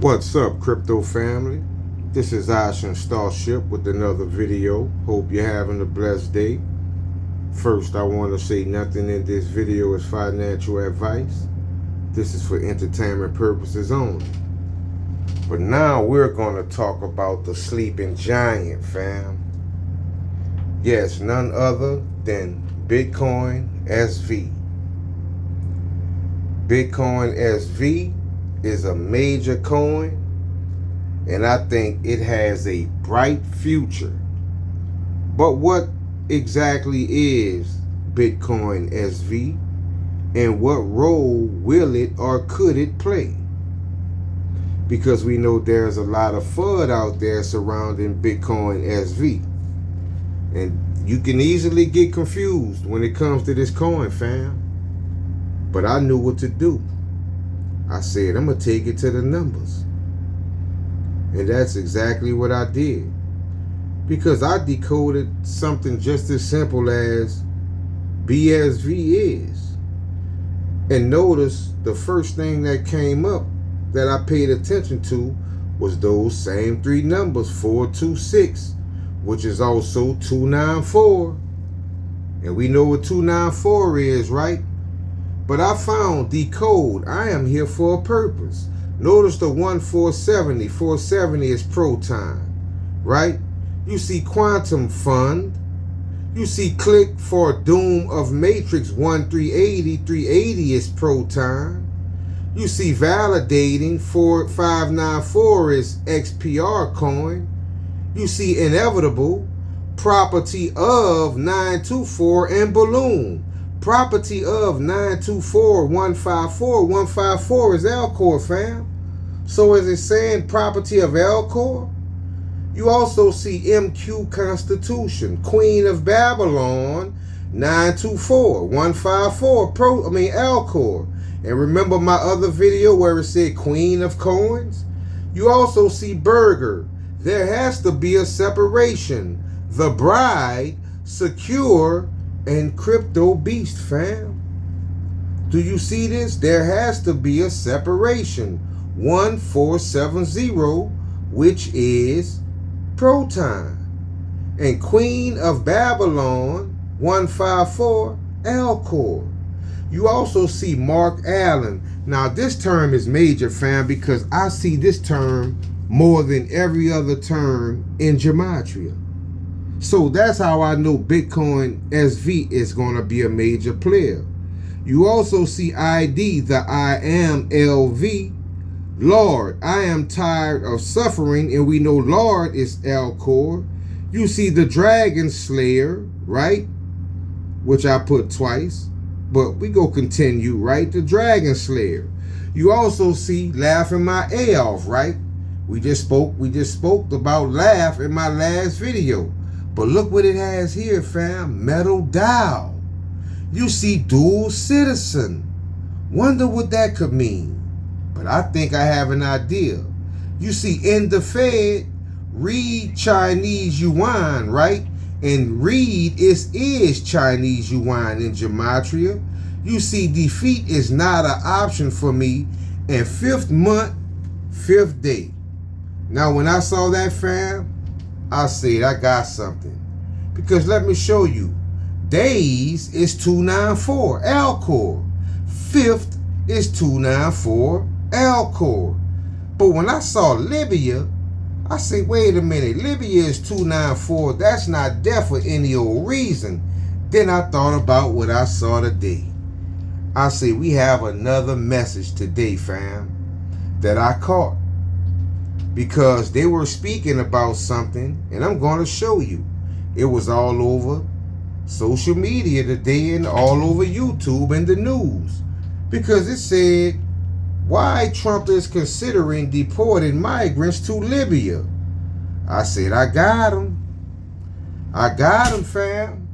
What's up, crypto family? This is Ocean Starship with another video. Hope you're having a blessed day. First, I want to say nothing in this video is financial advice. This is for entertainment purposes only. But now we're going to talk about the sleeping giant, fam. Yes, none other than Bitcoin SV. Bitcoin SV is a major coin, and I think it has a bright future. But what exactly is Bitcoin SV, and what role will it or could it play? Because we know there's a lot of FUD out there surrounding Bitcoin SV, and you can easily get confused when it comes to this coin, fam. But I knew what to do. I said, I'm going to take it to the numbers. And that's exactly what I did. Because I decoded something just as simple as BSV is. And notice the first thing that came up that I paid attention to was those same three numbers, 426, which is also 294. And we know what 294 is, right? But I found Decode. I am here for a purpose. Notice the 1470. 470 is pro time, right? You see Quantum Fund. You see Click for Doom of Matrix 1380. 380 is pro time. You see Validating 4594 is XPR coin. You see Inevitable, Property of 924, and Balloon. Property of 924, 154. 154 is Alcor, fam. So is it saying property of Alcor? You also see MQ Constitution, Queen of Babylon, 924, 154, Alcor. And remember my other video where it said Queen of Coins? You also see Burger. There has to be a separation. The Bride, Secure, and Crypto Beast, fam. Do you see this? There has to be a separation. 1470, which is pro time. And Queen of Babylon, 154, Alcor. You also see Mark Allen. Now this term is major, fam, because I see this term more than every other term in gematria. So that's how I know Bitcoin SV is going to be a major player. You also see ID, the I am LV. Lord, I am tired of suffering, and we know Lord is Alcor. You see the Dragon Slayer, right? Which I put twice, but we go continue, right? The Dragon Slayer. You also see Laughing My A off, right? We just spoke about laugh in my last video. But look what it has here, fam. Metal Dial. You see Dual Citizen. Wonder what that could mean. But I think I have an idea. You see In the Fed, read Chinese Yuan, right? And read is Chinese Yuan in gematria. You see defeat is not an option for me. And 5th month, 5th day. Now when I saw that, fam, I said, I got something. Because let me show you. Days is 294, Alcor. 5th is 294, Alcor. But when I saw Libya, I said, wait a minute, Libya is 294. That's not there for any old reason. Then I thought about what I saw today. I said, we have another message today, fam, that I caught. Because they were speaking about something, and I'm going to show you. It was all over social media today and all over YouTube and the news. Because it said, why Trump is considering deporting migrants to Libya. I said, I got them. I got them, fam.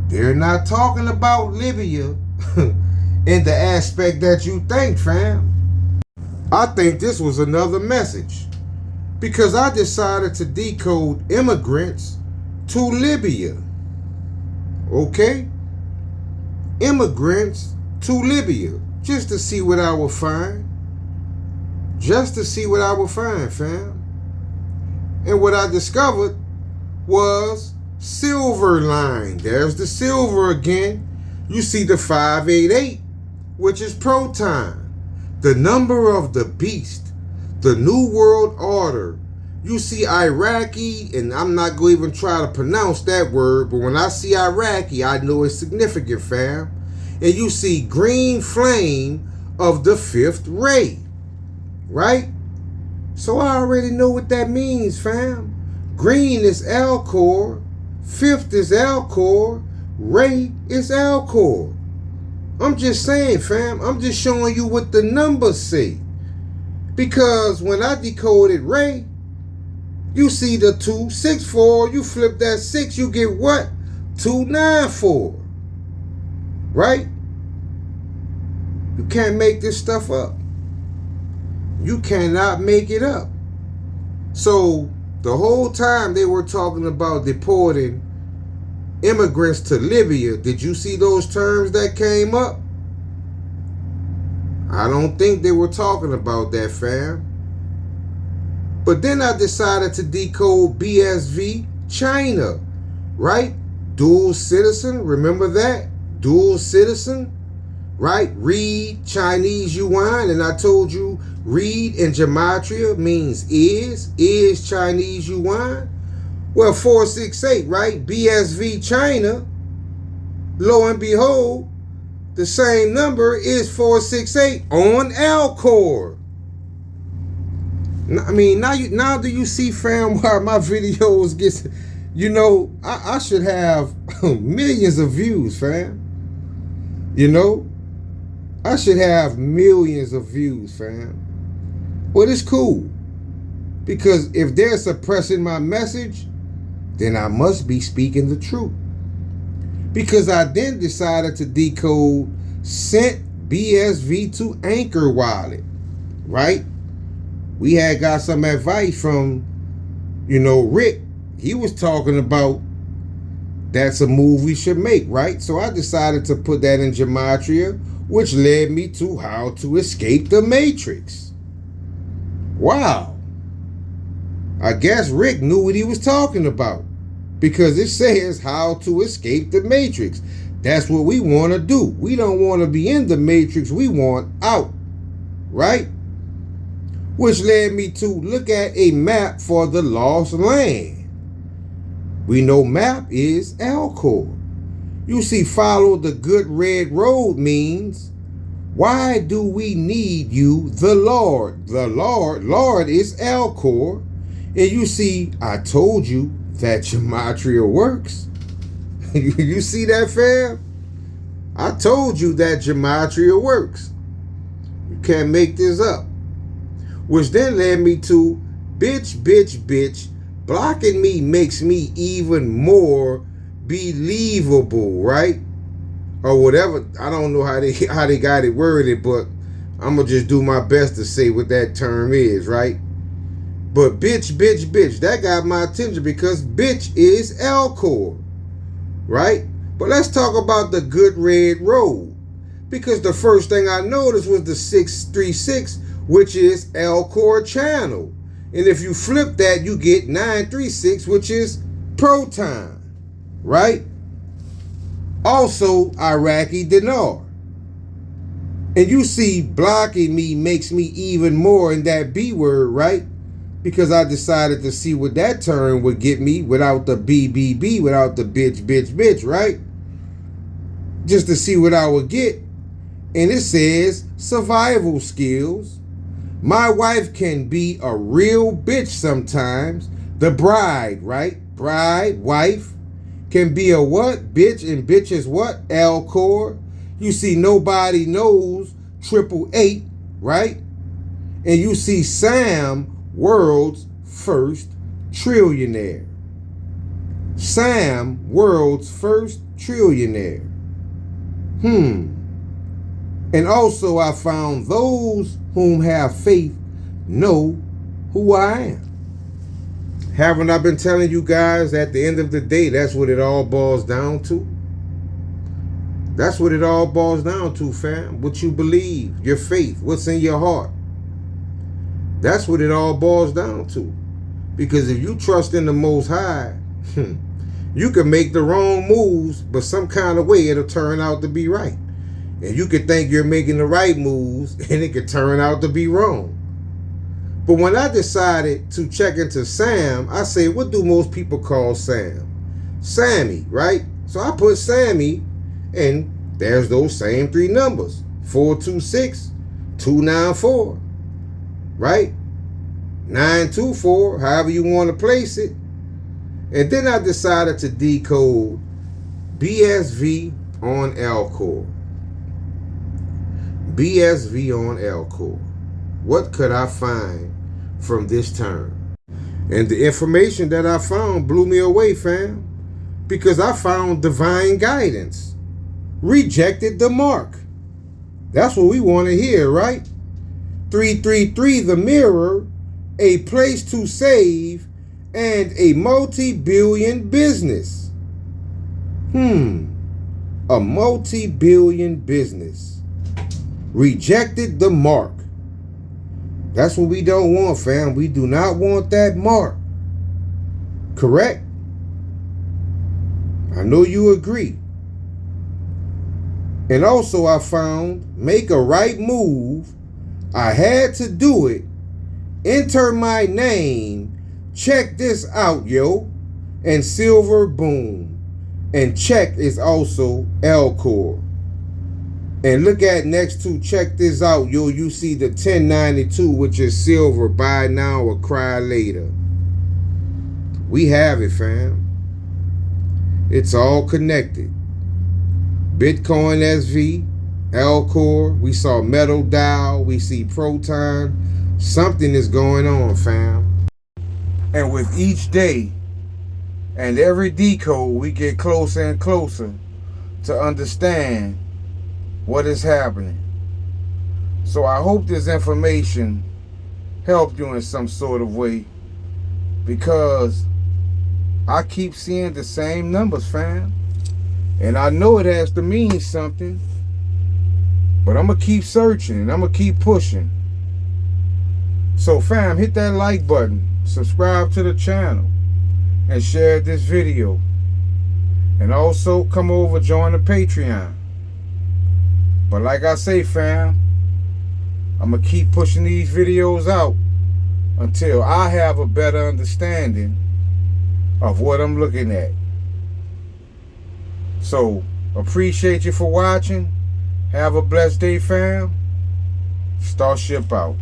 They're not talking about Libya in the aspect that you think, fam. I think this was another message because I decided to decode Immigrants to Libya. Okay? Immigrants to Libya, just to see what I will find. just to see what I would find, fam. And what I discovered was silver line. There's the silver again. You see the 588, which is proton, the number of the beast, the New World Order. You see Iraqi, and I'm not going to even try to pronounce that word, but when I see Iraqi, I know it's significant, fam. And you see green flame of the fifth ray, right? So I already know what that means, fam. Green is Alcor, fifth is Alcor, ray is Alcor. I'm just saying, fam. I'm just showing you what the numbers say. Because when I decoded ray, you see the 264, you flip that 6, you get what? 294. Right? You can't make this stuff up. You cannot make it up. So the whole time they were talking about deporting immigrants to Libya, did you see those terms that came up? I don't think they were talking about that, fam. But then I decided to decode BSV China, right? Dual citizen, remember that? Dual citizen, right? Read Chinese yuan, and I told you read in gematria means is Chinese yuan. Well, 468, right? BSV China, lo and behold, the same number is 468 on Alcor. I mean, now do you see, fam, why my videos get, you know, I should have millions of views, fam. You know, I should have millions of views, fam. Well, it's cool. Because if they're suppressing my message, then I must be speaking the truth. Because I then decided to decode sent BSV to Anchor Wallet, right? We had got some advice from, you know, Rick. He was talking about that's a move we should make, right? So I decided to put that in gematria, which led me to how to escape the matrix. Wow. I guess Rick knew what he was talking about, because it says how to escape the matrix. That's what we want to do. We don't want to be in the matrix. We want out, right? Which led me to look at a map for the lost land. We know map is Alcor. You see, follow the good red road means, why do we need you, the Lord? The Lord is Alcor. And you see, I told you that gematria works. You see that, fam? I told you that gematria works. You can't make this up. Which then led me to bitch. Blocking me makes me even more believable, right? Or whatever. I don't know how they got it worded, but I'm gonna just do my best to say what that term is, right? But bitch, that got my attention because bitch is Alcor, right? But let's talk about the good red road, because the first thing I noticed was the 636, which is Alcor channel. And if you flip that, you get 936, which is proton, right? Also, Iraqi dinar. And you see, blocking me makes me even more in that B word, right? Because I decided to see what that term would get me without the BBB, without the bitch, right? Just to see what I would get. And it says survival skills. My wife can be a real bitch sometimes. The bride, right? Bride, wife, can be a what? Bitch, and bitch is what? Alcor. You see, nobody knows 888, right? And you see Sam, world's first trillionaire. Sam, world's first trillionaire. And also I found those whom have faith know who I am. Haven't I been telling you guys, at the end of the day, that's what it all boils down to? That's what it all boils down to, fam. What you believe, your faith, what's in your heart. That's what it all boils down to. Because if you trust in the Most High, you can make the wrong moves, but some kind of way it'll turn out to be right. And you could think you're making the right moves, and it could turn out to be wrong. But when I decided to check into Sam, I say, what do most people call Sam? Sammy, right? So I put Sammy, and there's those same three numbers, 426, 294, right? 924, however you want to place it. And then I decided to decode BSV on Alcor. BSV on Alcor. What could I find from this term? And the information that I found blew me away, fam. Because I found divine guidance. Rejected the mark. That's what we want to hear, right? 333, the mirror, a place to save, and a multi-billion business. A multi-billion business. Rejected the mark. That's what we don't want, fam. We do not want that mark. Correct? I know you agree. And also I found, make a right move. I had to do it. Enter my name. Check this out, yo. And silver, boom. And check is also Alcor. And look at next to check this out, yo. You see the 1092, which is silver, buy now or cry later. We have it, fam. It's all connected. Bitcoin SV, Alcor, we saw Metal Dial, we see Proton. Something is going on, fam. And with each day and every decode, we get closer and closer to understand what is happening. So I hope this information helped you in some sort of way, because I keep seeing the same numbers, fam. And I know it has to mean something, but I'm going to keep searching and I'm going to keep pushing. So fam, hit that like button, subscribe to the channel, and share this video. And also come over, join the Patreon. But like I say, fam, I'm going to keep pushing these videos out until I have a better understanding of what I'm looking at. So, appreciate you for watching. Have a blessed day, fam. Starship out.